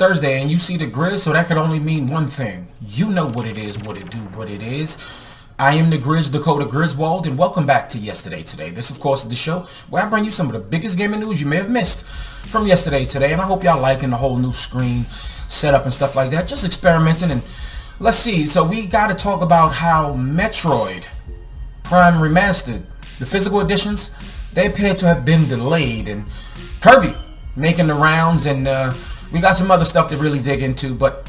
Thursday and you see the Grizz, so that could only mean one thing. You know what it is, what it do, what it is. I am the Grizz, Dakota Griswold, and welcome back to Yesterday Today. This, of course, is the show where I bring you some of the biggest gaming news you may have missed from yesterday today, and I hope y'all liking the whole new screen setup and stuff like that. Just experimenting, and let's see. So we got to talk about how Metroid Prime Remastered, the physical editions, they appear to have been delayed, and Kirby making the rounds, and we got some other stuff to really dig into, but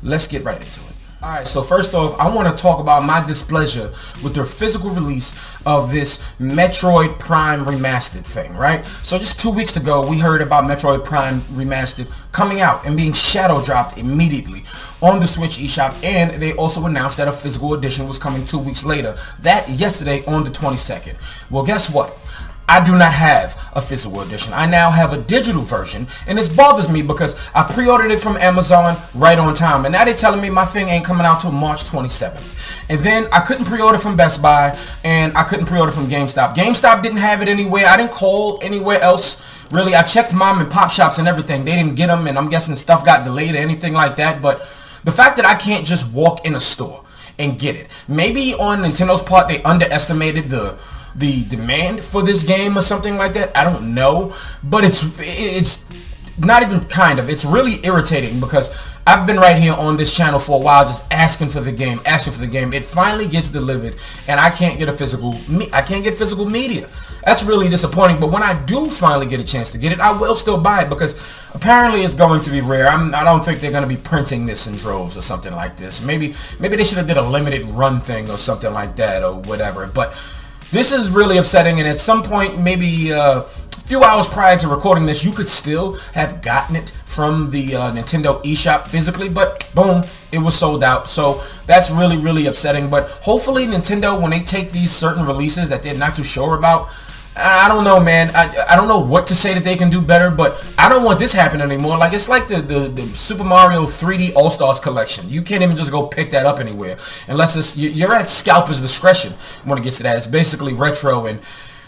let's get right into it. Alright, so first off, I want to talk about my displeasure with the physical release of this Metroid Prime Remastered thing, right? So just 2 weeks ago, we heard about Metroid Prime Remastered coming out and being shadow dropped immediately on the Switch eShop, and they also announced that a physical edition was coming 2 weeks later. That yesterday on the 22nd. Well, guess what? I do not have a physical edition. I now have a digital version, and this bothers me because I pre-ordered it from Amazon right on time, and now they're telling me my thing ain't coming out till March 27th. And then I couldn't pre-order from Best Buy, and I couldn't pre-order from GameStop. GameStop didn't have it anywhere. I didn't call anywhere else. Really, I checked mom and pop shops and everything. They didn't get them, and I'm guessing stuff got delayed or anything like that. But the fact that I can't just walk in a store and get it. Maybe on Nintendo's part, they underestimated the demand for this game or something like that. I don't know, but it's not even kind of, it's really irritating because I've been right here on this channel for a while just asking for the game. It finally gets delivered, and I can't get physical media. That's really disappointing, but when I do finally get a chance to get it, I will still buy it because apparently it's going to be rare. I don't think they're going to be printing this in droves or something like this. Maybe they should have did a limited run thing or something like that or whatever, but this is really upsetting, and at some point, maybe a few hours prior to recording this, you could still have gotten it from the Nintendo eShop physically, but boom, it was sold out. So that's really, really upsetting. But hopefully Nintendo, when they take these certain releases that they're not too sure about, I don't know, man. I don't know what to say that they can do better, but I don't want this happening anymore. Like, it's like the Super Mario 3D All-Stars collection. You can't even just go pick that up anywhere unless you're at scalper's discretion when it gets to that. It's basically retro, and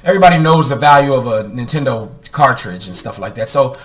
everybody knows the value of a Nintendo cartridge and stuff like that. So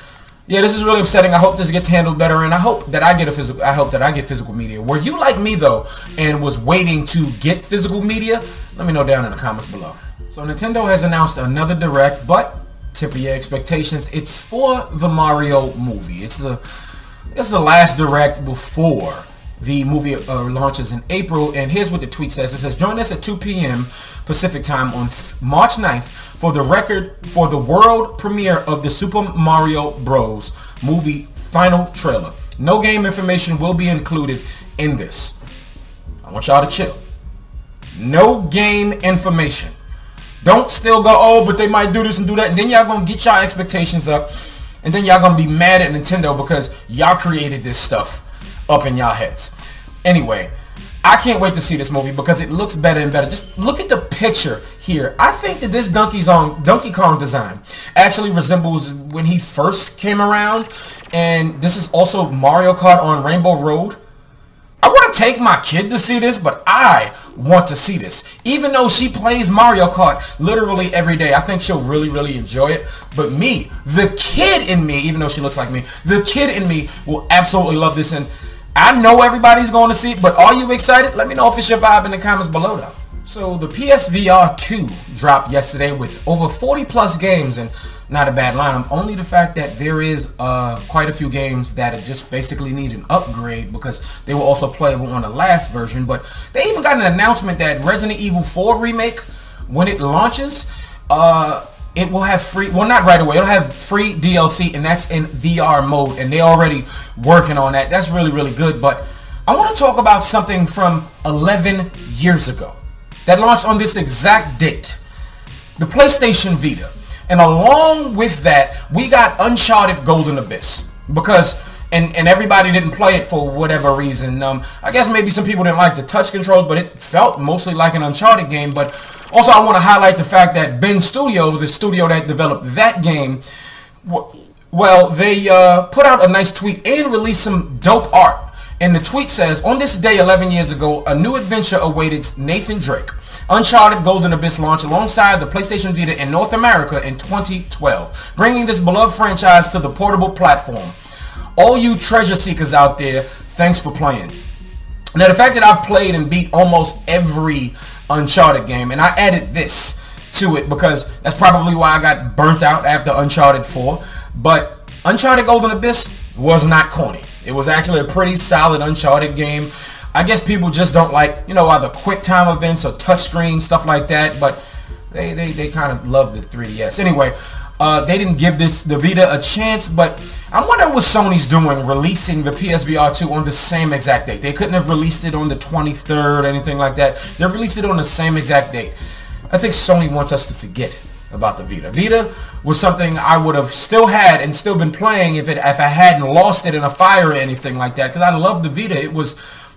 yeah, this is really upsetting. I hope this gets handled better, and I hope that I get physical media. Were you like me though and was waiting to get physical media? Let me know down in the comments below. So Nintendo has announced another Direct, but temper your expectations. It's for the Mario movie. It's the last Direct before the movie launches in April. And here's what the tweet says. It says, join us at 2 p.m. Pacific time on March 9th for the world premiere of the Super Mario Bros. Movie final trailer. No game information will be included in this. I want y'all to chill. No game information. Don't still go, oh, but they might do this and do that, and then y'all gonna get y'all expectations up, and then y'all gonna be mad at Nintendo because y'all created this stuff up in y'all heads. Anyway, I can't wait to see this movie because it looks better and better. Just look at the picture here. I think that this Donkey Kong design actually resembles when he first came around, and this is also Mario Kart on Rainbow Road. I want to take my kid to see this, but I want to see this. Even though she plays Mario Kart literally every day, I think she'll really, really enjoy it. But me, the kid in me, even though she looks like me, the kid in me will absolutely love this. And I know everybody's going to see it, but are you excited? Let me know if it's your vibe in the comments below, though. So the PSVR 2 dropped yesterday with over 40 plus games, and not a bad lineup. Only the fact that there is quite a few games that just basically need an upgrade because they were also playable on the last version. But they even got an announcement that Resident Evil 4 Remake, when it launches, it will have free, well, not right away, it'll have free DLC, and that's in VR mode, and they're already working on that. That's really, really good. But I want to talk about something from 11 years ago that launched on this exact date, the PlayStation Vita. And along with that, we got Uncharted Golden Abyss, because and everybody didn't play it for whatever reason. I guess maybe some people didn't like the touch controls, but it felt mostly like an Uncharted game. But also I want to highlight the fact that Ben Studios, the studio that developed that game, well, they put out a nice tweet and released some dope art. And the tweet says, on this day 11 years ago, a new adventure awaited Nathan Drake. Uncharted Golden Abyss launched alongside the PlayStation Vita in North America in 2012, bringing this beloved franchise to the portable platform. all you treasure seekers out there, thanks for playing. Now, the fact that I've played and beat almost every Uncharted game, and I added this to it because that's probably why I got burnt out after Uncharted 4, but Uncharted Golden Abyss was not corny. It was actually a pretty solid Uncharted game. I guess people just don't like, you know, either quick time events or touchscreen, stuff like that, but they kind of love the 3DS. Anyway, they didn't give the Vita a chance, but I wonder what Sony's doing releasing the PSVR 2 on the same exact date. They couldn't have released it on the 23rd or anything like that. They released it on the same exact date. I think Sony wants us to forget about the Vita. Vita was something I would have still had and still been playing if I hadn't lost it in a fire or anything like that, because I love the Vita. It was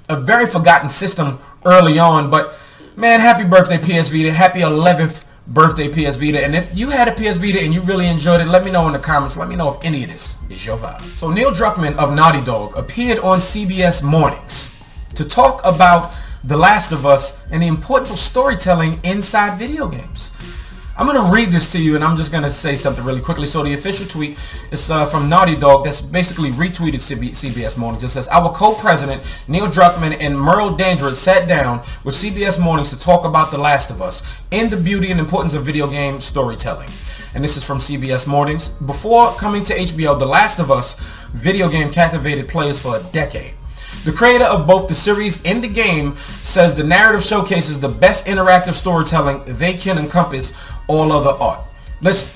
a very forgotten system early on, but man, happy birthday PS Vita. Happy 11th birthday PS Vita. And if you had a PS Vita and you really enjoyed it, let me know in the comments. Let me know if any of this is your vibe. So Neil Druckmann of Naughty Dog appeared on CBS Mornings to talk about The Last of Us and the importance of storytelling inside video games. I'm going to read this to you, and I'm just going to say something really quickly. So the official tweet is from Naughty Dog that's basically retweeted CBS Mornings. It says, our co-president, Neil Druckmann and Merle Dandridge sat down with CBS Mornings to talk about The Last of Us and the beauty and importance of video game storytelling. And this is from CBS Mornings. Before coming to HBO, The Last of Us video game captivated players for a decade. The creator of both the series and the game says the narrative showcases the best interactive storytelling they can encompass all other art. Listen,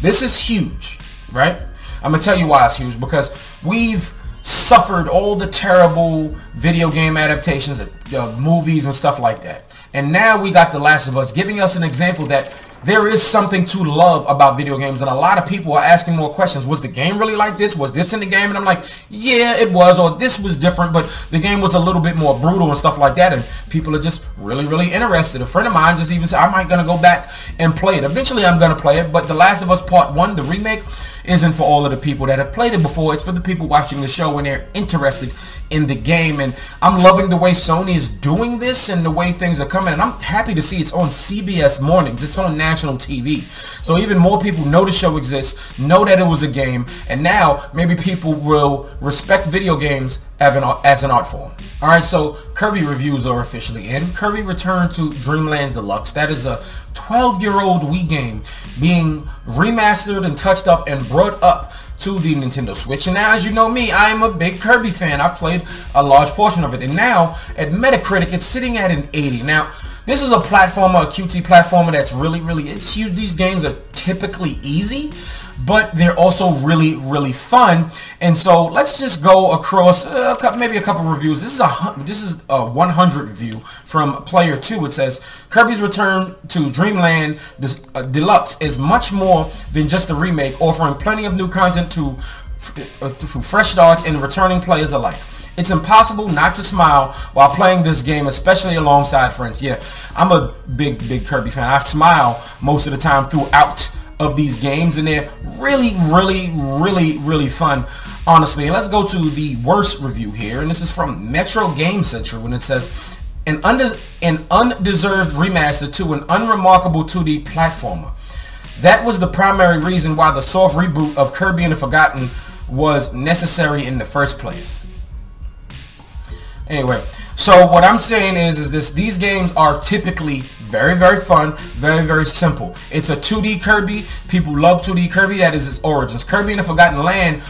this is huge, right? I'm going to tell you why it's huge, because we've suffered all the terrible video game adaptations of movies and stuff like that. And now we got The Last of Us giving us an example that there is something to love about video games, and a lot of people are asking more questions. Was the game really like this? Was this in the game? And I'm like, yeah, it was, or this was different, but the game was a little bit more brutal and stuff like that, and people are just really interested. A friend of mine just even said, I might gonna go back and play it. Eventually I'm gonna play it, but The Last of Us Part 1, the remake, isn't for all of the people that have played it before. It's for the people watching the show and they're interested in the game, and I'm loving the way Sony is doing this and the way things are coming, and I'm happy to see it's on CBS Mornings. It's on national TV, so even more people know the show exists, know that it was a game, and now maybe people will respect video games as an art form. Alright, so Kirby reviews are officially in. Kirby Return to Dreamland Deluxe. That is a 12-year-old Wii game being remastered and touched up and brought up to the Nintendo Switch. And now, as you know me, I am a big Kirby fan. I've played a large portion of it. And now, at Metacritic, it's sitting at an 80. Now, this is a platformer, a cutesy platformer that's really, it's huge. These games are typically easy, but they're also really fun. And so let's just go across maybe a couple reviews. This is a 100 review from Player 2. It says Kirby's Return to Dreamland Deluxe is much more than just a remake, offering plenty of new content to fresh starts and returning players alike. It's impossible not to smile while playing this game, especially alongside friends. Yeah, I'm a big Kirby fan. I smile most of the time throughout of these games, and they're really fun, honestly. And let's go to the worst review here, and this is from Metro Game Central, and it says an undeserved remaster to an unremarkable 2D platformer. That was the primary reason why the soft reboot of Kirby and the Forgotten was necessary in the first place. Anyway, so what I'm saying is these games are typically very fun, very simple. It's a 2D Kirby. People love 2D Kirby. That is its origins. Kirby and the Forgotten Land,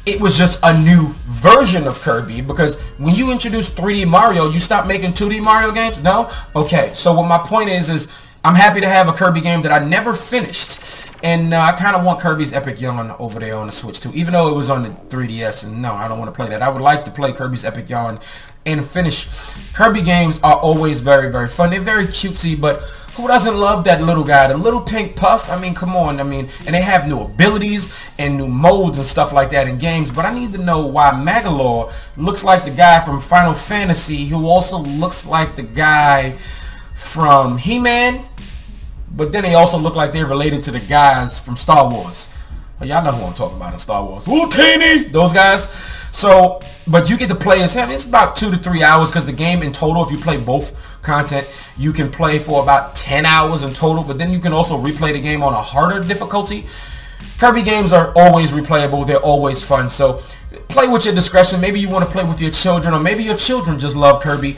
it was just a new version of Kirby, because when you introduce 3D Mario, you stop making 2D Mario games? No? Okay, so what my point is I'm happy to have a Kirby game that I never finished. And I kind of want Kirby's Epic Yarn over there on the Switch too, even though it was on the 3DS, and no, I don't want to play that. I would like to play Kirby's Epic Yarn and finish. Kirby games are always very fun. They're very cutesy, but who doesn't love that little guy, the little pink puff? I mean, come on. I mean, and they have new abilities and new modes and stuff like that in games, but I need to know why Magalore looks like the guy from Final Fantasy, who also looks like the guy from He-Man, but then they also look like they're related to the guys from Star Wars. Well, y'all know who I'm talking about in Star Wars. Wootini! Those guys. So, but you get to play as him. It's about 2 to 3 hours, because the game in total, if you play both content, you can play for about 10 hours in total. But then you can also replay the game on a harder difficulty. Kirby games are always replayable. They're always fun. So play with your discretion. Maybe you want to play with your children, or maybe your children just love Kirby,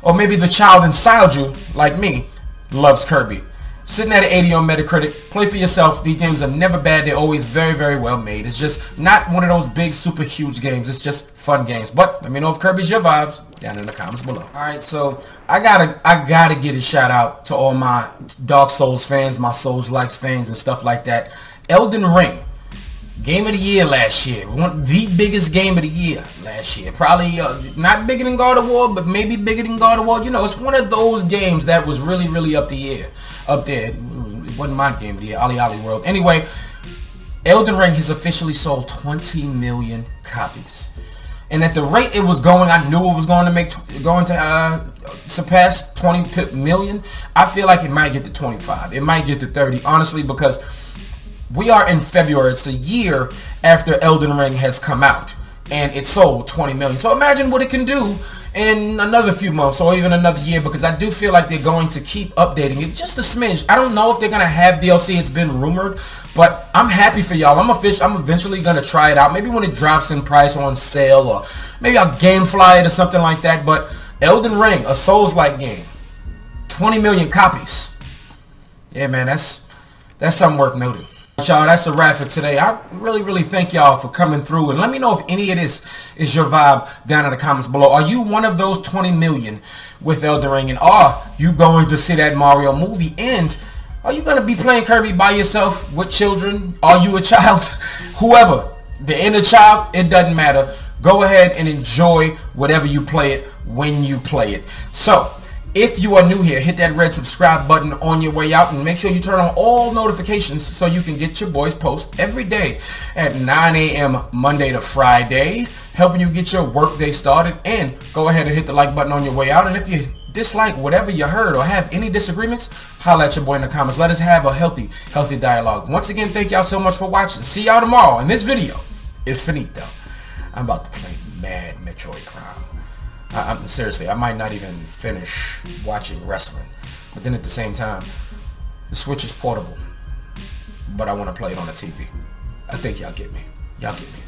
or maybe the child inside you, like me, loves Kirby. Sitting at an 80 on Metacritic. Play for yourself. These games are never bad. They're always very, very well made. It's just not one of those big, super huge games. It's just fun games. But let me know if Kirby's your vibes down in the comments below. Alright, so I gotta get a shout out to all my Dark Souls fans, my Souls-likes fans and stuff like that. Elden Ring. Game of the year last year. The biggest game of the year last year. Probably not bigger than God of War, but maybe bigger than God of War. You know, it's one of those games that was really, really up there. It wasn't my game of the year, Ali World. Anyway, Elden Ring has officially sold 20 million copies. And at the rate it was going, I knew it was going to surpass 20 million. I feel like it might get to 25. It might get to 30, honestly, because we are in February. It's a year after Elden Ring has come out, and it sold 20 million. So imagine what it can do in another few months or even another year, because I do feel like they're going to keep updating it just a smidge. I don't know if they're going to have DLC. It's been rumored, but I'm happy for y'all. I'm eventually going to try it out. Maybe when it drops in price on sale, or maybe I'll Gamefly it or something like that. But Elden Ring, a Souls-like game, 20 million copies. Yeah, man, that's something worth noting. Y'all, that's a wrap for today. I really thank y'all for coming through, and let me know if any of this is your vibe down in the comments below. Are you one of those 20 million with Elden Ring, and are you going to see that Mario movie? And are you going to be playing Kirby by yourself with children? Are you a child? Whoever, the inner child, it doesn't matter. Go ahead and enjoy whatever you play it when you play it. So if you are new here, hit that red subscribe button on your way out, and make sure you turn on all notifications so you can get your boys' posts every day at 9 a.m. Monday to Friday, helping you get your workday started. And go ahead and hit the like button on your way out. And if you dislike whatever you heard or have any disagreements, holla at your boy in the comments. Let us have a healthy dialogue. Once again, thank y'all so much for watching. See y'all tomorrow. And this video is finito. I'm about to play Mad Metroid Prime. Seriously, I might not even finish watching wrestling. But then at the same time, the Switch is portable, but I want to play it on the TV. I think y'all get me. Y'all get me.